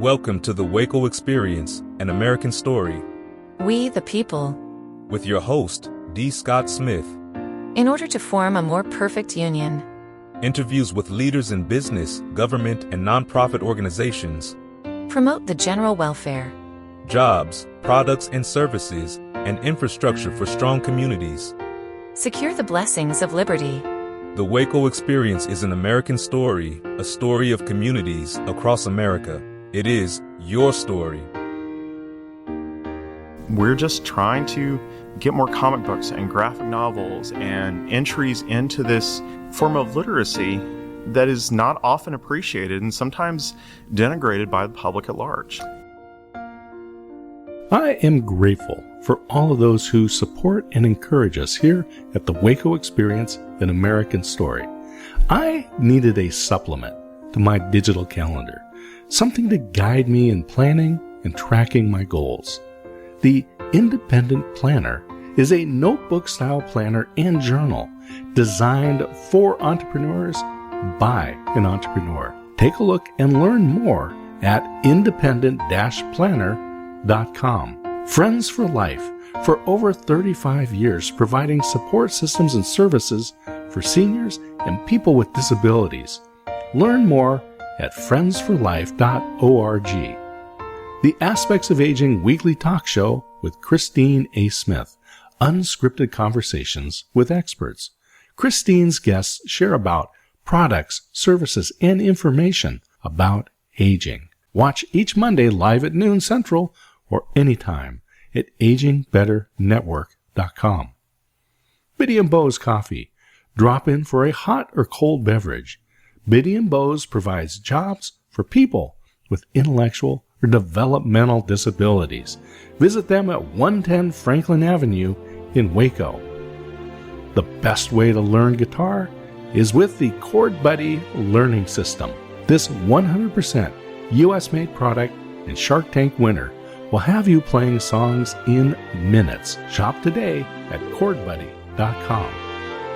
Welcome to the WACO Experience, an American story. We, the people. With your host, D. Scott Smith. In order to form a more perfect union. Interviews with leaders in business, government, and nonprofit organizations. Promote the general welfare. Jobs, products and services, and infrastructure for strong communities. Secure the blessings of liberty. The WACO Experience is an American story, a story of communities across America. It is your story. We're just trying to get more comic books and graphic novels and entries into this form of literacy that is not often appreciated and sometimes denigrated by the public at large. I am grateful for all of those who support and encourage us here at the WACO Experience, an American story. I needed a supplement to my digital calendar, something to guide me in planning and tracking my goals. The Independent Planner is a notebook-style planner and journal designed for entrepreneurs by an entrepreneur. Take a look and learn more at independent-planner.com. Friends for Life, for over 35 years providing support systems and services for seniors and people with disabilities. Learn more at friendsforlife.org. The Aspects of Aging weekly talk show with Christine A. Smith, unscripted conversations with experts. Christine's guests share about products, services, and information about aging. Watch each Monday live at noon Central or anytime at agingbetternetwork.com. Biddy and Bowes Coffee. Drop in for a hot or cold beverage. Biddy and Bowes provides jobs for people with intellectual or developmental disabilities. Visit them at 110 Franklin Avenue in Waco. The best way to learn guitar is with the Chord Buddy Learning System. This 100% US-made product and Shark Tank winner will have you playing songs in minutes. Shop today at chordbuddy.com.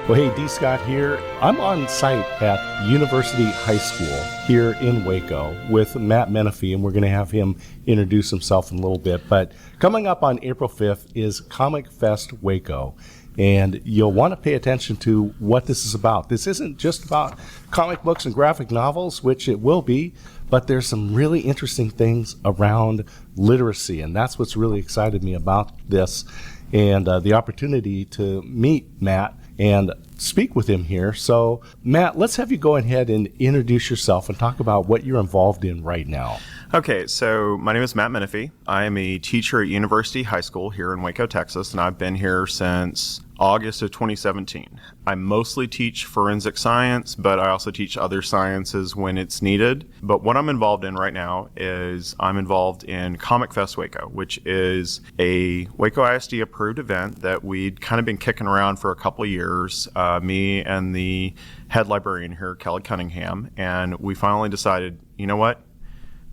Well, hey, D. Scott here. I'm on site at University High School here in Waco with Matt Menefee, and we're going to have him introduce himself in a little bit. But coming up on April 5th is Comic Fest Waco, and you'll want to pay attention to what this is about. This isn't just about comic books and graphic novels, which it will be, but there's some really interesting things around literacy, and that's what's really excited me about this, and the opportunity to meet Matt and speak with him here. So, Matt, let's have you go ahead and introduce yourself and talk about what you're involved in right now. Okay, so my name is Matt Menefee. I am a teacher at University High School here in Waco, Texas, and I've been here since August of 2017. I mostly teach forensic science, but I also teach other sciences when it's needed. But what I'm involved in right now is I'm involved in Comic Fest Waco, which is a Waco ISD approved event that we'd kind of been kicking around for a couple of years, me and the head librarian here, Kelly Cunningham, and we finally decided, you know what?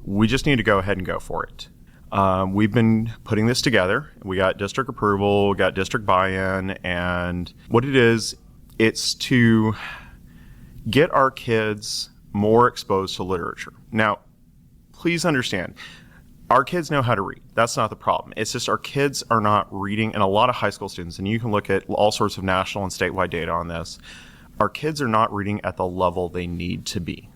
We just need to go ahead and go for it. We've been putting this together. We got district approval, got district buy-in, and what it is, it's to get our kids more exposed to literature. Now, please understand, our kids know how to read. That's not the problem. It's just our kids are not reading, and a lot of high school students, and you can look at all sorts of national and statewide data on this, our kids are not reading at the level they need to be.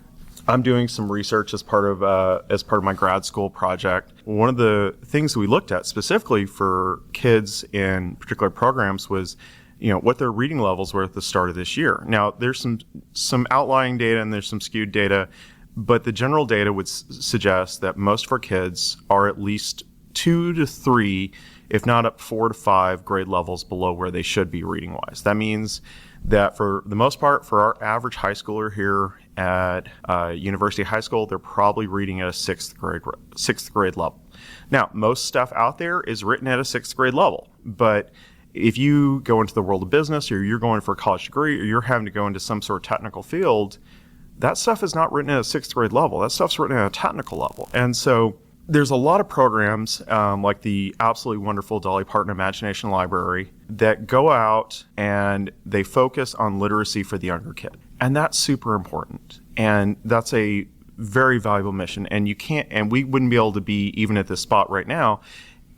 I'm doing some research as part of my grad school project. One of the things that we looked at specifically for kids in particular programs was, what their reading levels were at the start of this year. Now, there's some outlying data and there's some skewed data, but the general data would suggest that most of our kids are at least 2 to 3, if not up 4 to 5 grade levels below where they should be reading-wise. That means that for the most part, for our average high schooler here at University High School, they're probably reading at a sixth grade level. Now, most stuff out there is written at a 6th grade level, but if you go into the world of business, or you're going for a college degree, or you're having to go into some sort of technical field, that stuff is not written at a 6th grade level. That stuff's written at a technical level. And so there's a lot of programs like the absolutely wonderful Dolly Parton Imagination Library that go out and they focus on literacy for the younger kid. And that's super important. And that's a very valuable mission. And we wouldn't be able to be even at this spot right now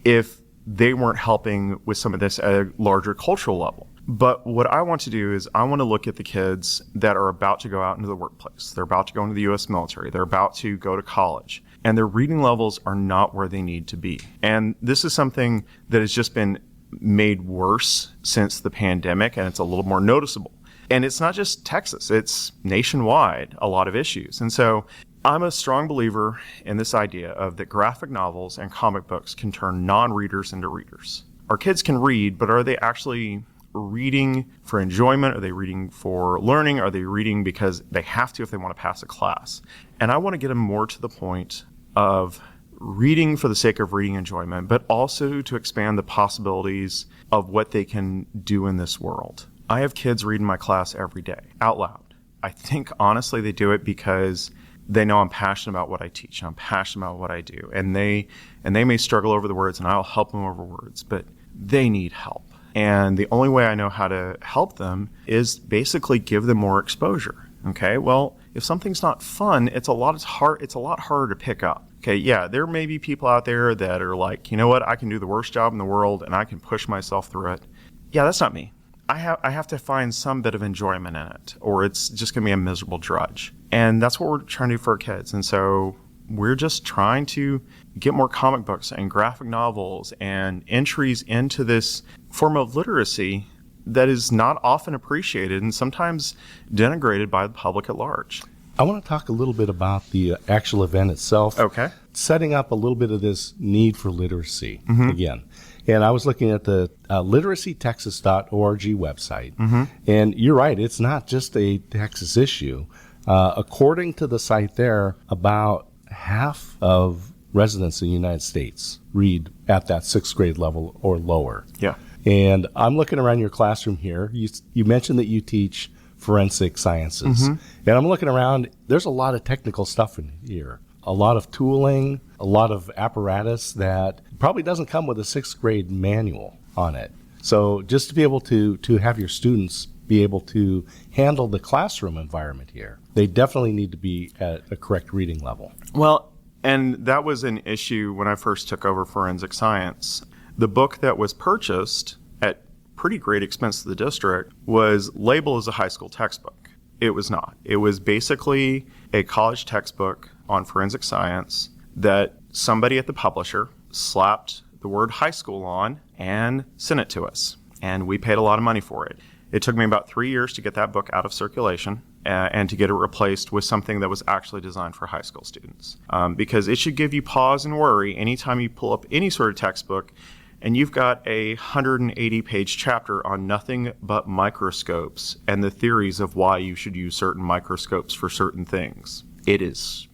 if they weren't helping with some of this at a larger cultural level. But what I want to do is I want to look at the kids that are about to go out into the workplace. They're about to go into the U.S. military. They're about to go to college. And their reading levels are not where they need to be. And this is something that has just been made worse since the pandemic, and it's a little more noticeable. And it's not just Texas, it's nationwide, a lot of issues. And so I'm a strong believer in this idea of that graphic novels and comic books can turn non-readers into readers. Our kids can read, but are they actually reading for enjoyment? Are they reading for learning? Are they reading because they have to if they want to pass a class? And I want to get them more to the point of reading for the sake of reading enjoyment, but also to expand the possibilities of what they can do in this world. I have kids read in my class every day, out loud. I think honestly they do it because they know I'm passionate about what I teach. I'm passionate about what I do. And they may struggle over the words, and I'll help them over words, but they need help. And the only way I know how to help them is basically give them more exposure. Okay, well, if something's not fun, it's a lot harder to pick up. Okay, yeah, there may be people out there that are like, you know what, I can do the worst job in the world and I can push myself through it. Yeah, that's not me. I have to find some bit of enjoyment in it, or it's just going to be a miserable drudge. And that's what we're trying to do for our kids. And so we're just trying to get more comic books and graphic novels and entries into this form of literacy that is not often appreciated and sometimes denigrated by the public at large. I want to talk a little bit about the actual event itself. Okay. Setting up a little bit of this need for literacy again. And I was looking at the literacytexas.org website. And you're right, it's not just a Texas issue. According to the site there, about half of residents in the United States read at that 6th grade level or lower. Yeah. And I'm looking around your classroom here. You mentioned that you teach forensic sciences. And I'm looking around, there's a lot of technical stuff in here. A lot of tooling, a lot of apparatus that probably doesn't come with a 6th grade manual on it. So just to be able to have your students be able to handle the classroom environment here, they definitely need to be at a correct reading level. Well, and that was an issue when I first took over forensic science. The book that was purchased at pretty great expense to the district was labeled as a high school textbook. It was not. It was basically a college textbook on forensic science that somebody at the publisher slapped the word high school on and sent it to us. And we paid a lot of money for it. It took me about 3 years to get that book out of circulation and to get it replaced with something that was actually designed for high school students. Because it should give you pause and worry anytime you pull up any sort of textbook and you've got a 180-page chapter on nothing but microscopes and the theories of why you should use certain microscopes for certain things. It is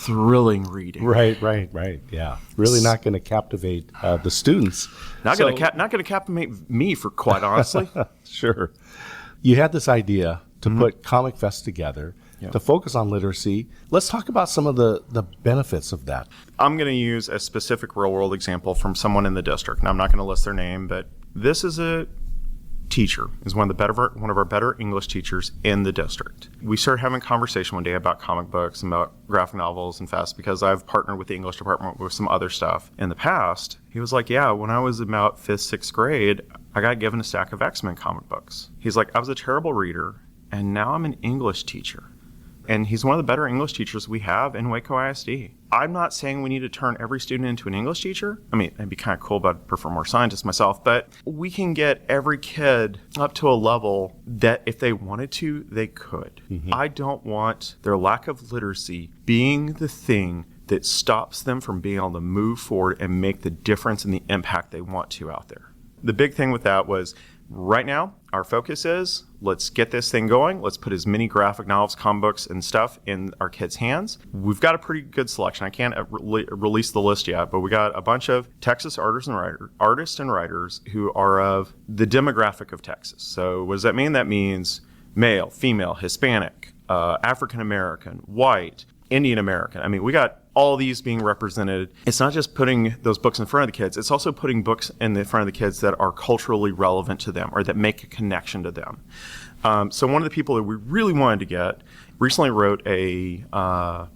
thrilling reading. Right. Yeah. Really not going to captivate the students. Not going to captivate me, for quite honestly. Sure. You had this idea to put Comic Fest together, to focus on literacy. Let's talk about some of the benefits of that. I'm going to use a specific real-world example from someone in the district. Now, I'm not going to list their name, but this is a teacher, is one of our better English teachers in the district. We started having a conversation one day about comic books and about graphic novels and fest because I've partnered with the English department with some other stuff in the past. He was like, yeah, when I was about 5th, 6th grade, I got given a stack of X-Men comic books. He's like, I was a terrible reader, and now I'm an English teacher. And he's one of the better English teachers we have in Waco ISD. I'm not saying we need to turn every student into an English teacher. I mean, it'd be kind of cool, but I'd prefer more scientists myself. But we can get every kid up to a level that if they wanted to, they could. I don't want their lack of literacy being the thing that stops them from being able to move forward and make the difference and the impact they want to out there. The big thing with that was, right now, our focus is, let's get this thing going. Let's put as many graphic novels, comic books, and stuff in our kids' hands. We've got a pretty good selection. I can't release the list yet, but we got a bunch of Texas artists and writers who are of the demographic of Texas. So what does that mean? That means male, female, Hispanic, African American, white, Indian American. I mean, we got all these being represented. It's not just putting those books in front of the kids, it's also putting books in the front of the kids that are culturally relevant to them or that make a connection to them. So one of the people that we really wanted to get recently wrote a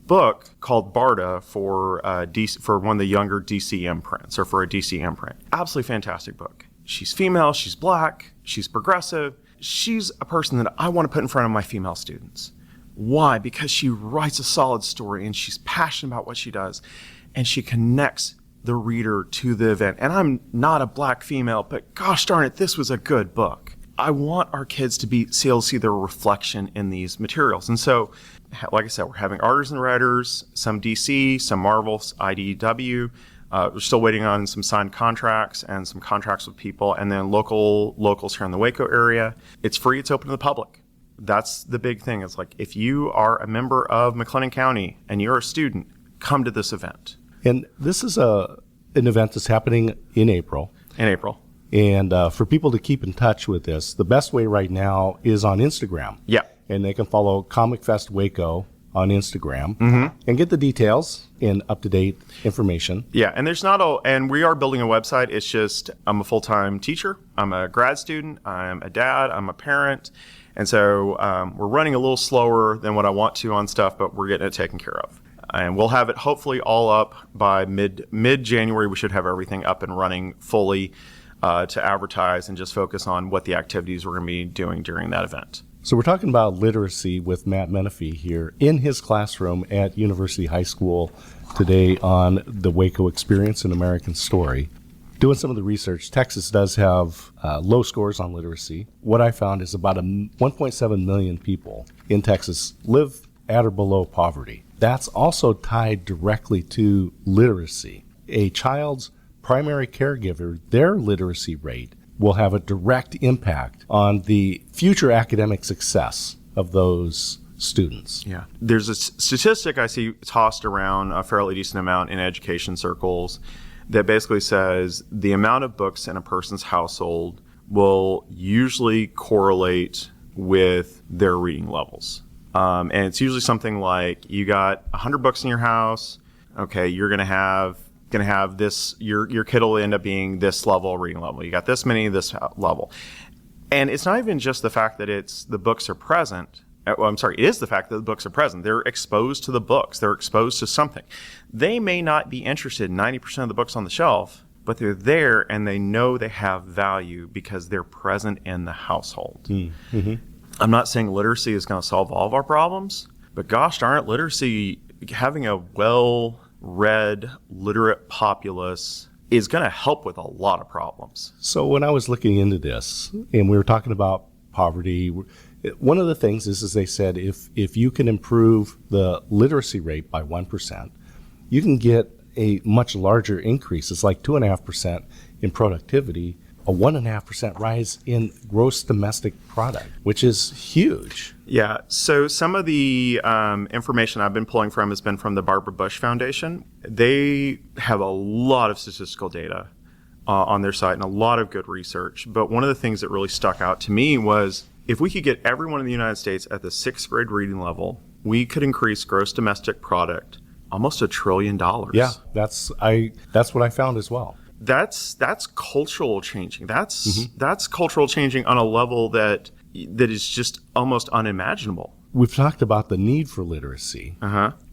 book called Barda for for one of the younger DC imprints, or for a DC imprint. Absolutely fantastic book. She's female, she's black, she's progressive. She's a person that I want to put in front of my female students. Why? Because she writes a solid story and she's passionate about what she does, and she connects the reader to the event. And I'm not a black female, but gosh darn it, this was a good book. I want our kids to be able to see their reflection in these materials. And so, like I said, we're having artists and writers, some DC, some Marvel, IDW. We're still waiting on some signed contracts and some contracts with people, and then locals here in the Waco area. It's free. It's open to the public. That's the big thing. It's like, if you are a member of McLennan County and you're a student, come to this event. And this is an event that's happening in April. And for people to keep in touch with this, the best way right now is on Instagram. Yeah. And they can follow Comic Fest Waco on Instagram and get the details and up-to-date information. Yeah, and and we are building a website. It's just, I'm a full-time teacher. I'm a grad student. I'm a dad. I'm a parent. And so we're running a little slower than what I want to on stuff, but we're getting it taken care of. And we'll have it hopefully all up by mid-January. We should have everything up and running fully to advertise and just focus on what the activities we're going to be doing during that event. So we're talking about literacy with Matt Menefee here in his classroom at University High School today on the Waco Experience, an American Story. Doing some of the research, Texas does have low scores on literacy. What I found is about 1.7 million people in Texas live at or below poverty. That's also tied directly to literacy. A child's primary caregiver, their literacy rate will have a direct impact on the future academic success of those students. Yeah. There's a statistic I see tossed around a fairly decent amount in education circles that basically says the amount of books in a person's household will usually correlate with their reading levels. And it's usually something like, you got 100 books in your house. Okay, you're going to have this, your kid will end up being this level, reading level. You got this many, this level. And it's not even just the fact that the books are present. Well, I'm sorry, it is the fact that the books are present. They're exposed to the books. They're exposed to something. They may not be interested in 90% of the books on the shelf, but they're there and they know they have value because they're present in the household. Mm-hmm. I'm not saying literacy is going to solve all of our problems, but gosh darn it, literacy, having a well-read, literate populace is going to help with a lot of problems. So when I was looking into this, and we were talking about poverty, one of the things is they said if you can improve the literacy rate by 1%, you can get a much larger increase. It's like 2.5% in productivity, a 1.5% rise in gross domestic product, which is huge. Yeah. So some of the information I've been pulling from has been from the Barbara Bush Foundation. They have a lot of statistical data on their site and a lot of good research. But one of the things that really stuck out to me was, if we could get everyone in the United States at the 6th grade reading level, we could increase gross domestic product almost $1 trillion. Yeah, that's what I found as well. That's cultural changing. That's cultural changing on a level that is just almost unimaginable. We've talked about the need for literacy.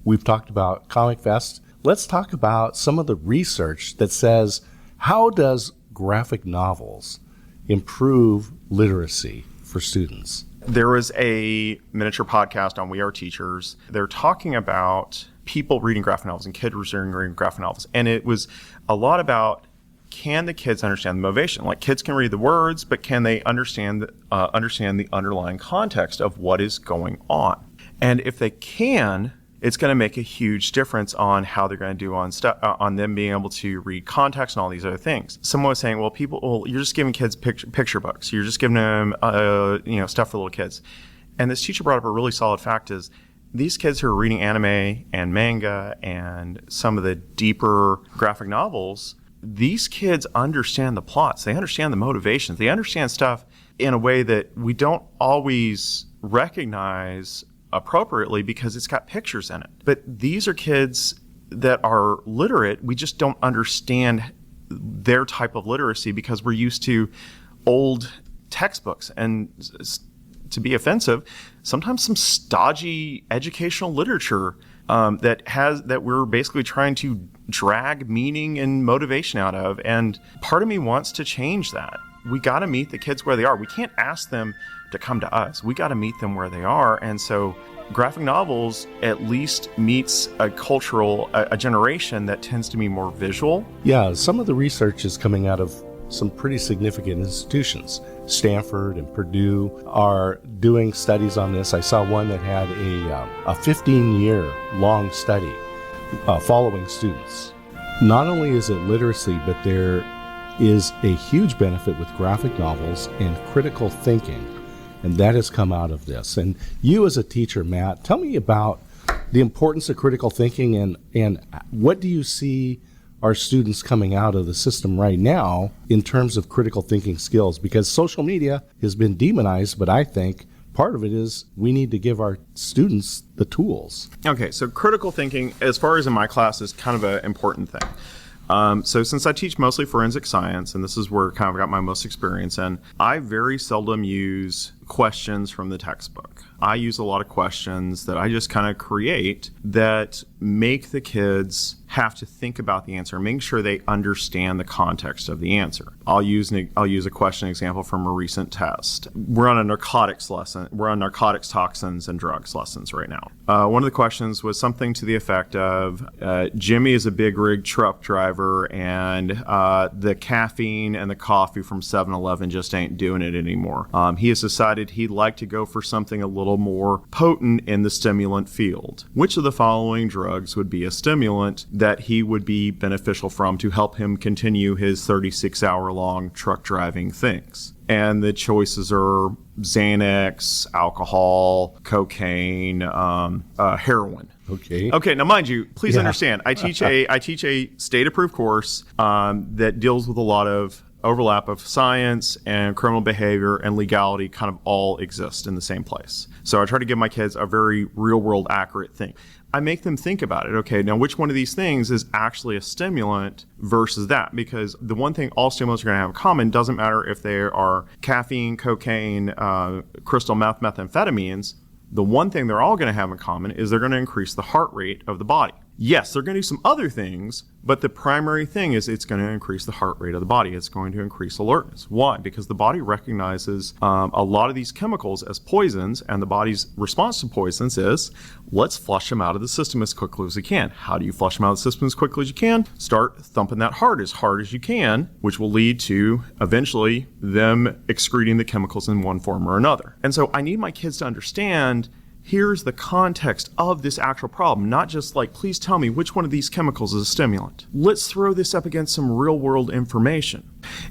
We've talked about Comic Fest. Let's talk about some of the research that says, how does graphic novels improve literacy for students? There was a miniature podcast on We Are Teachers. They're talking about people reading graphic novels and kids reading graphic novels. And it was a lot about, can the kids understand the motivation? Like, kids can read the words, but can they understand the underlying context of what is going on? And if they can, it's going to make a huge difference on how they're going to do on them being able to read context and all these other things. Someone was saying, you're just giving kids picture books. You're just giving them, stuff for little kids. And this teacher brought up a really solid fact is, these kids who are reading anime and manga and some of the deeper graphic novels, these kids understand the plots. They understand the motivations. They understand stuff in a way that we don't always recognize appropriately because it's got pictures in it. But these are kids that are literate. We just don't understand their type of literacy because we're used to old textbooks and to be offensive, sometimes some stodgy educational literature that we're basically trying to drag meaning and motivation out of. And part of me wants to change that. We got to meet the kids where they are. We can't ask them to come to us. We got to meet them where they are. And so graphic novels at least meets a generation that tends to be more visual. Yeah, some of the research is coming out of some pretty significant institutions. Stanford and Purdue are doing studies on this. I saw one that had a 15-year long study following students. Not only is it literacy, but there is a huge benefit with graphic novels and critical thinking, and that has come out of this. And you as a teacher, Matt, tell me about the importance of critical thinking and what do you see our students coming out of the system right now in terms of critical thinking skills? Because social media has been demonized, but I think part of it is we need to give our students the tools. Okay, so critical thinking, as far as in my class, is kind of an important thing. So since I teach mostly forensic science, and this is where kind of got my most experience in, I very seldom use questions from the textbook. I use a lot of questions that I just kind of create that make the kids have to think about the answer, making sure they understand the context of the answer. I'll use a question example from a recent test. We're on a narcotics lesson. We're on narcotics, toxins, and drugs lessons right now. One of the questions was something to the effect of, Jimmy is a big rig truck driver, and the caffeine and the coffee from 7-Eleven just ain't doing it anymore. He has decided he'd like to go for something a little more potent in the stimulant field. Which of the following drugs would be a stimulant that he would be beneficial from to help him continue his 36-hour-long truck driving things? And the choices are Xanax, alcohol, cocaine, heroin. Okay. Now, mind you, please understand, I teach a state-approved course that deals with a lot of overlap of science and criminal behavior and legality kind of all exist in the same place. So I try to give my kids a very real-world accurate thing. I make them think about it. Okay, now which one of these things is actually a stimulant versus that? Because the one thing all stimulants are going to have in common, doesn't matter if they are caffeine, cocaine, crystal meth, methamphetamines, the one thing they're all going to have in common is they're going to increase the heart rate of the body. Yes, they're going to do some other things, but the primary thing is it's going to increase the heart rate of the body. It's going to increase alertness. Why? Because the body recognizes a lot of these chemicals as poisons, and the body's response to poisons is, let's flush them out of the system as quickly as we can. How do you flush them out of the system as quickly as you can? Start thumping that heart as hard as you can, which will lead to eventually them excreting the chemicals in one form or another. And so I need my kids to understand, here's the context of this actual problem, not just like, please tell me which one of these chemicals is a stimulant. Let's throw this up against some real world information.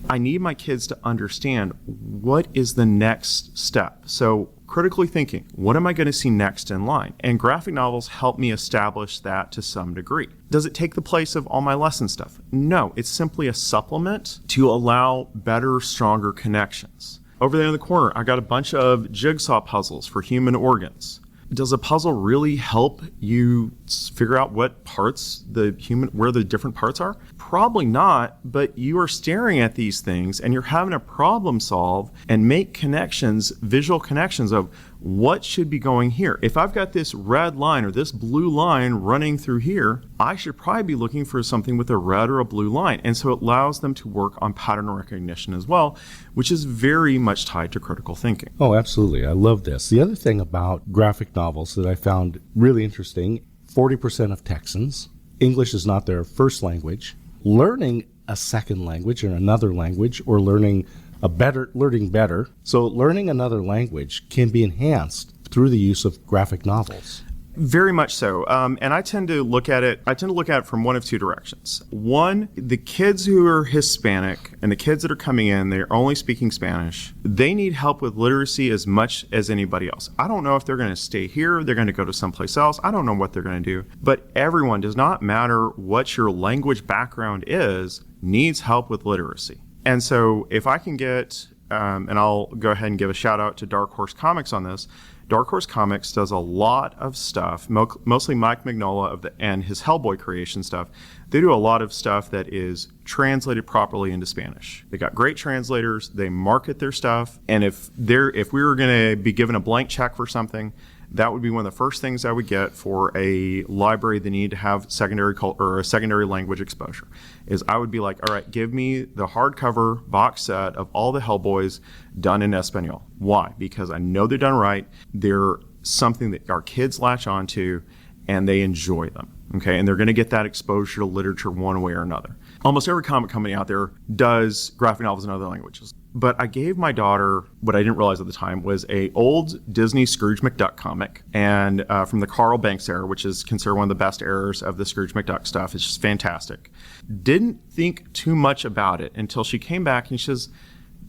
I need my kids to understand what is the next step. So critically thinking, what am I going to see next in line? And graphic novels help me establish that to some degree. Does it take the place of all my lesson stuff? No, it's simply a supplement to allow better, stronger connections. Over there in the corner, I got a bunch of jigsaw puzzles for human organs. Does a puzzle really help you figure out where the different parts are? Probably not, but you are staring at these things and you're having a problem solve and make connections, visual connections of what should be going here. If I've got this red line or this blue line running through here, I should probably be looking for something with a red or a blue line. And so it allows them to work on pattern recognition as well, which is very much tied to critical thinking. Oh, absolutely. I love this. The other thing about graphic novels that I found really interesting, 40% of Texans, English is not their first language. Learning a second language or another language, or learning better. So learning another language can be enhanced through the use of graphic novels. Very much so. And I tend to look at it from one of two directions. One, the kids who are Hispanic and the kids that are coming in, they're only speaking Spanish. They need help with literacy as much as anybody else. I don't know if they're going to stay here, they're going to go to someplace else. I don't know what they're going to do. But everyone, does not matter what your language background is, needs help with literacy. And so if I can get, and I'll go ahead and give a shout out to Dark Horse Comics on this, Dark Horse Comics does a lot of stuff, mostly Mike Mignola and his Hellboy creation stuff. They do a lot of stuff that is translated properly into Spanish. They got great translators. They market their stuff. And if we were going to be given a blank check for something, that would be one of the first things I would get for a library that needed to have a secondary language exposure. Is I would be like, all right, give me the hardcover box set of all the Hellboys done in Espanol. Why? Because I know they're done right. They're something that our kids latch onto, and they enjoy them. Okay, and they're going to get that exposure to literature one way or another. Almost every comic company out there does graphic novels in other languages. But I gave my daughter what I didn't realize at the time was a old Disney Scrooge McDuck comic, and from the Carl Banks era, which is considered one of the best eras of the Scrooge McDuck stuff. It's just fantastic. Didn't think too much about it until she came back and she says,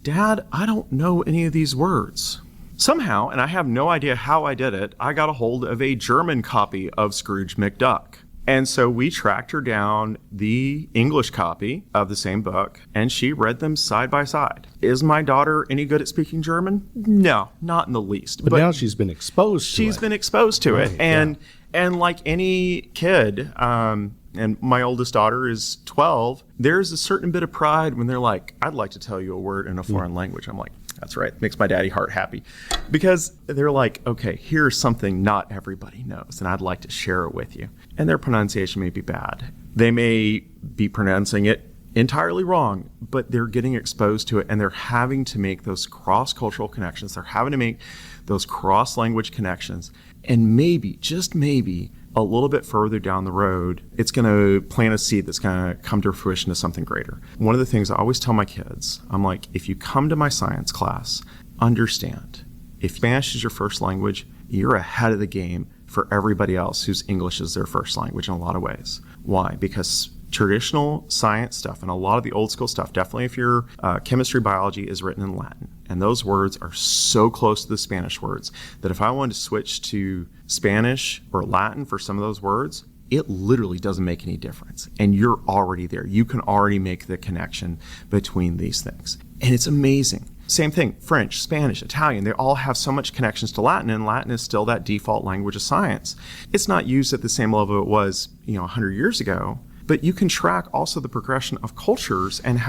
"Dad, I don't know any of these words." Somehow, and I have no idea how I did it, I got a hold of a German copy of Scrooge McDuck. And so we tracked her down the English copy of the same book, and she read them side by side. Is my daughter any good at speaking German? No, not in the least. But now she's been exposed to it. She's been exposed to it. And like any kid, and my oldest daughter is 12, there's a certain bit of pride when they're like, "I'd like to tell you a word in a foreign language." I'm like, that's right. Makes my daddy heart happy. Because they're like, okay, here's something not everybody knows, and I'd like to share it with you. And their pronunciation may be bad. They may be pronouncing it entirely wrong, but they're getting exposed to it, and they're having to make those cross-cultural connections. They're having to make those cross-language connections. And maybe, just maybe, a little bit further down the road, it's going to plant a seed that's going to come to fruition to something greater. One of the things I always tell my kids, I'm like, if you come to my science class, understand, if Spanish is your first language, you're ahead of the game for everybody else whose English is their first language in a lot of ways. Why? Because traditional science stuff and a lot of the old school stuff, definitely if your chemistry, biology is written in Latin. And those words are so close to the Spanish words that if I wanted to switch to Spanish or Latin for some of those words, it literally doesn't make any difference. And you're already there. You can already make the connection between these things. And it's amazing. Same thing, French, Spanish, Italian, they all have so much connections to Latin, and Latin is still that default language of science. It's not used at the same level it was, 100 years ago. But you can track also the progression of cultures and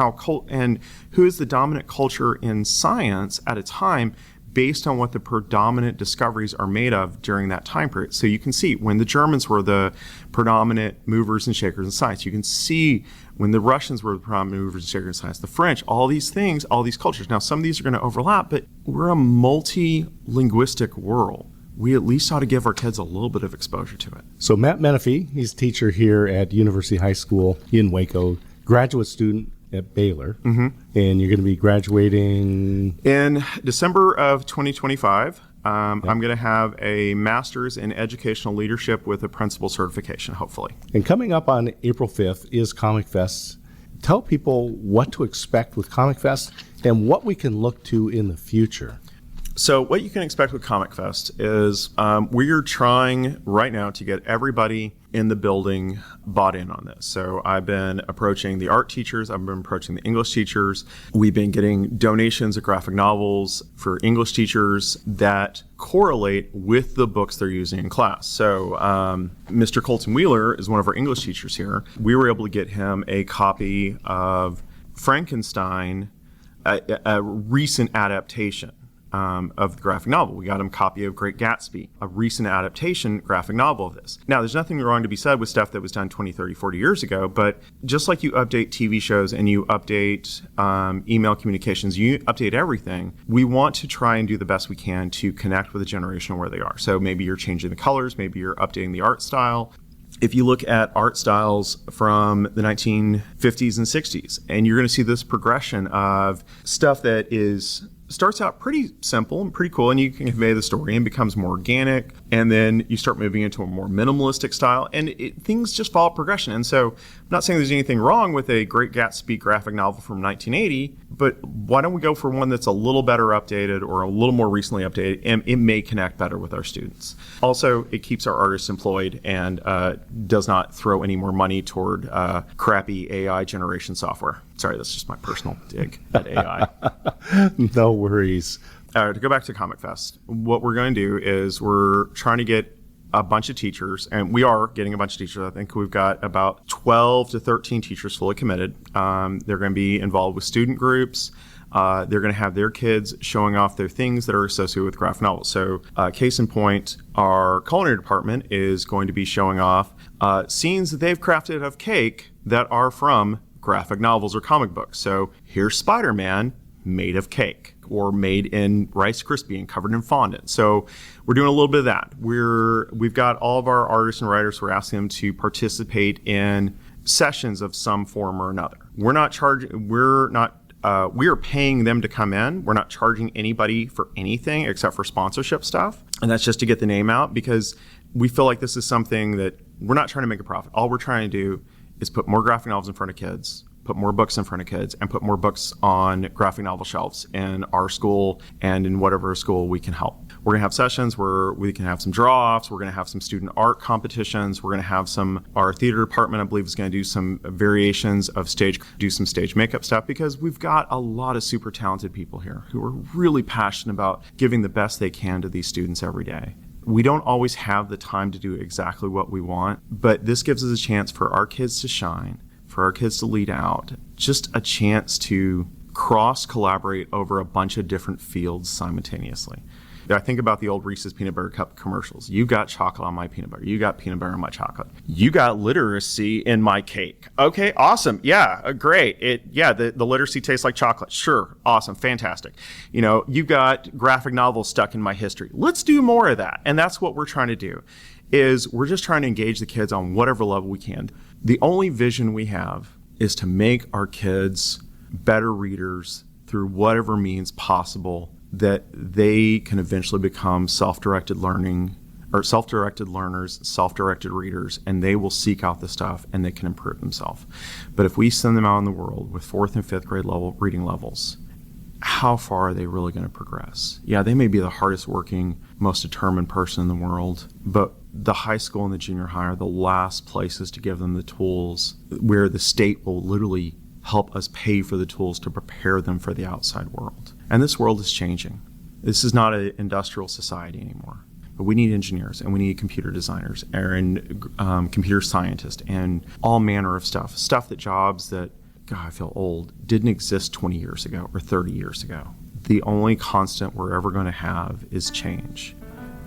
and who is the dominant culture in science at a time based on what the predominant discoveries are made of during that time period. So you can see when the Germans were the predominant movers and shakers in science. You can see when the Russians were the predominant movers and shakers in science. The French, all these things, all these cultures. Now, some of these are going to overlap, but we're a multi-linguistic world. We at least ought to give our kids a little bit of exposure to it. So Matt Menefee, he's a teacher here at University High School in Waco, graduate student at Baylor, and you're going to be graduating in December of 2025. I'm going to have a master's in educational leadership with a principal certification, hopefully. And coming up on April 5th is Comic Fest. Tell people what to expect with Comic Fest and what we can look to in the future. So what you can expect with Comic Fest is we are trying right now to get everybody in the building bought in on this. So I've been approaching the art teachers. I've been approaching the English teachers. We've been getting donations of graphic novels for English teachers that correlate with the books they're using in class. So Mr. Colton Wheeler is one of our English teachers here. We were able to get him a copy of Frankenstein, a recent adaptation of the graphic novel. We got him a copy of Great Gatsby, a recent adaptation graphic novel of this. Now, there's nothing wrong to be said with stuff that was done 20, 30, 40 years ago, but just like you update TV shows and you update email communications, you update everything, we want to try and do the best we can to connect with a generation where they are. So maybe you're changing the colors, maybe you're updating the art style. If you look at art styles from the 1950s and 60s, and you're going to see this progression of stuff that starts out pretty simple and pretty cool, and you can convey the story and becomes more organic, and then you start moving into a more minimalistic style, and things just follow progression. And so I'm not saying there's anything wrong with a Great Gatsby graphic novel from 1980, but why don't we go for one that's a little better updated or a little more recently updated, and it may connect better with our students. Also, it keeps our artists employed and does not throw any more money toward crappy AI generation software. Sorry, that's just my personal dig at AI. No worries. To go back to Comic Fest, what we're going to do is we're trying to get a bunch of teachers, and we are getting a bunch of teachers. I think we've got about 12 to 13 teachers fully committed. They're going to be involved with student groups. They're going to have their kids showing off their things that are associated with graphic novels. So case in point, our culinary department is going to be showing off scenes that they've crafted of cake that are from graphic novels or comic books. So here's Spider-Man made of cake, or made in Rice Krispie and covered in fondant. So we're doing a little bit of that. We've got all of our artists and writers, we're asking them to participate in sessions of some form or another. We are paying them to come in. We're not charging anybody for anything except for sponsorship stuff. And that's just to get the name out, because we feel like this is something that we're not trying to make a profit. All we're trying to do is put more graphic novels in front of kids, put more books in front of kids, and put more books on graphic novel shelves in our school and in whatever school we can help. We're going to have sessions where we can have some draw-offs. We're going to have some student art competitions. We're going to have our theater department, I believe, is going to do some variations of do some stage makeup stuff, because we've got a lot of super talented people here who are really passionate about giving the best they can to these students every day. We don't always have the time to do exactly what we want, but this gives us a chance for our kids to shine, for our kids to lead out, just a chance to cross-collaborate over a bunch of different fields simultaneously. I think about the old Reese's Peanut Butter Cup commercials. You got chocolate on my peanut butter. You got peanut butter on my chocolate. You got literacy in my cake. Okay, awesome. Yeah, great. The literacy tastes like chocolate. Sure, awesome, fantastic. You got graphic novels stuck in my history. Let's do more of that. And that's what we're trying to do, is we're just trying to engage the kids on whatever level we can. The only vision we have is to make our kids better readers through whatever means possible, that they can eventually become self-directed learners, self-directed readers, and they will seek out the stuff and they can improve themselves. But if we send them out in the world with 4th and 5th grade level reading levels, how far are they really going to progress? Yeah, they may be the hardest working, most determined person in the world, but the high school and the junior high are the last places to give them the tools, where the state will literally help us pay for the tools to prepare them for the outside world. And this world is changing. This is not an industrial society anymore. But we need engineers, and we need computer designers, and computer scientists, and all manner of stuff that jobs that, God, I feel old, didn't exist 20 years ago or 30 years ago. The only constant we're ever going to have is change.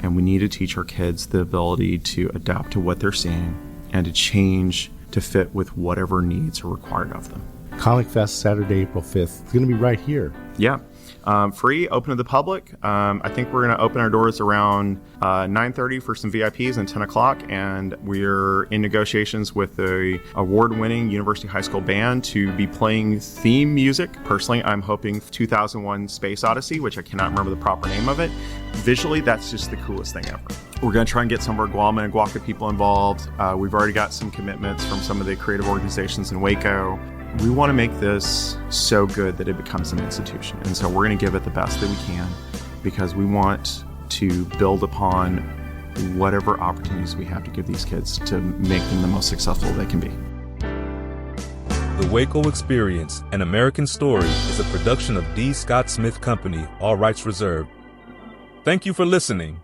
And we need to teach our kids the ability to adapt to what they're seeing and to change to fit with whatever needs are required of them. Comic Fest, Saturday, April 5th. It's going to be right here. Yeah. Free, open to the public. I think we're going to open our doors around 9:30 for some VIPs and 10 o'clock. And we're in negotiations with the award-winning University High School band to be playing theme music. Personally, I'm hoping 2001 Space Odyssey, which I cannot remember the proper name of it. Visually, that's just the coolest thing ever. We're going to try and get some of our Guam and Guaca people involved. We've already got some commitments from some of the creative organizations in Waco. We want to make this so good that it becomes an institution. And so we're going to give it the best that we can, because we want to build upon whatever opportunities we have to give these kids to make them the most successful they can be. The Waco Experience, an American Story, is a production of D. Scott Smith Company, all rights reserved. Thank you for listening.